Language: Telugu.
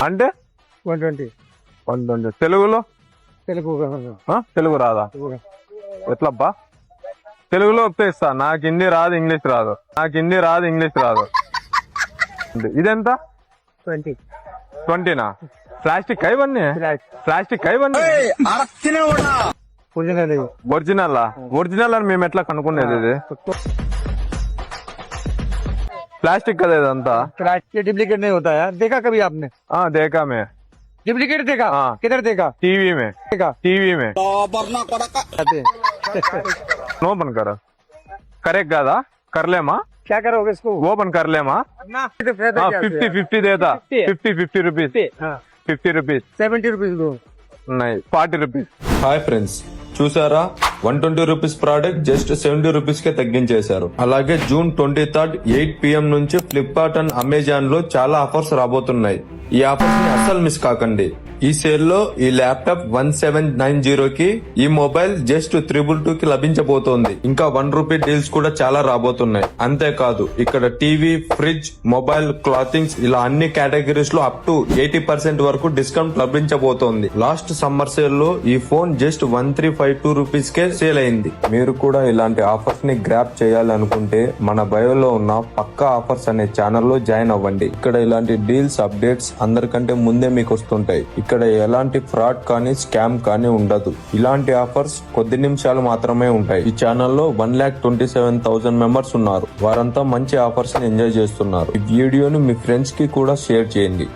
అంటే 120. 120. తెలుగులో తెలుగు రాదా? ఎట్లబ్బా? తెలుగులో వస్తే ఇస్తా. నాకు హిందీ రాదు, ఇంగ్లీష్ రాదు. ఇదెంత? 20. 20నా? ప్లాస్టిక్ ఇవన్నీ? ప్లాస్టిక్ ఇవన్నీ? ఒరిజినల్ అని మేము ఎట్లా కనుక్కునేది? ఇది प्लास्टिक का इधंता ये डुप्लीकेट नहीं होता है। देखा कभी आपने? हाँ देखा मैं। डुप्लीकेट देखा? हाँ। किधर देखा? टीवी में। देखा टीवी में नो बन कर करेगा था कर ले माँ। क्या करोगे इसको? वो बन कर ले माँ। 50 देता 50 रुपीज 50 रुपीज 70 रुपीज दो नहीं 40 रुपीज। హాయ్ ఫ్రెండ్స్, చూసారా 120 రూపీస్ ప్రోడక్ట్ జస్ట్ 70 రూపీస్ కే తగ్గించేశారు. అలాగే జూన్ 23 8 PM నుంచి ఫ్లిప్కార్ట్ అండ్ అమెజాన్ లో చాలా ఆఫర్స్ రాబోతున్నాయి. ఈ ఆఫర్స్ ని అస్సలు మిస్ కాకండి. ఈ సేల్ లో ఈ ల్యాప్టాప్ 1790 కి, ఈ మొబైల్ జస్ట్ 222 కి లభించబోతోంది. ఇంకా 1 రూపీ డీల్స్ కూడా చాలా రాబోతున్నాయి. అంతేకాదు ఇక్కడ టీవీ, ఫ్రిడ్జ్, మొబైల్, క్లాతింగ్స్ ఇలా అన్ని కేటగిరీస్ లో అప్ టు 80% వరకు డిస్కౌంట్ లభించబోతోంది. లాస్ట్ సమ్మర్ సేల్ లో ఈ ఫోన్ జస్ట్ 1352 రూపీస్ కే సేల్ అయింది. మీరు కూడా ఇలాంటి ఆఫర్స్ ని గ్రాప్ చేయాలనుకుంటే మన బయోలో ఉన్న పక్కా ఆఫర్స్ అనే ఛానల్లో జాయిన్ అవ్వండి. ఇక్కడ ఇలాంటి డీల్స్ అప్డేట్స్ అందరికంటే ముందే మీకు వస్తుంటాయి. ఇక్కడ ఎలాంటి ఫ్రాడ్ కానీ స్కామ్ కానీ ఉండదు. ఇలాంటి ఆఫర్స్ కొద్ది నిమిషాలు మాత్రమే ఉంటాయి. ఈ ఛానల్లో 1,27,000 మెంబర్స్ ఉన్నారు. వారంతా మంచి ఆఫర్స్ ని ఎంజాయ్ చేస్తున్నారు. ఈ వీడియోని మీ ఫ్రెండ్స్ కి కూడా షేర్ చేయండి.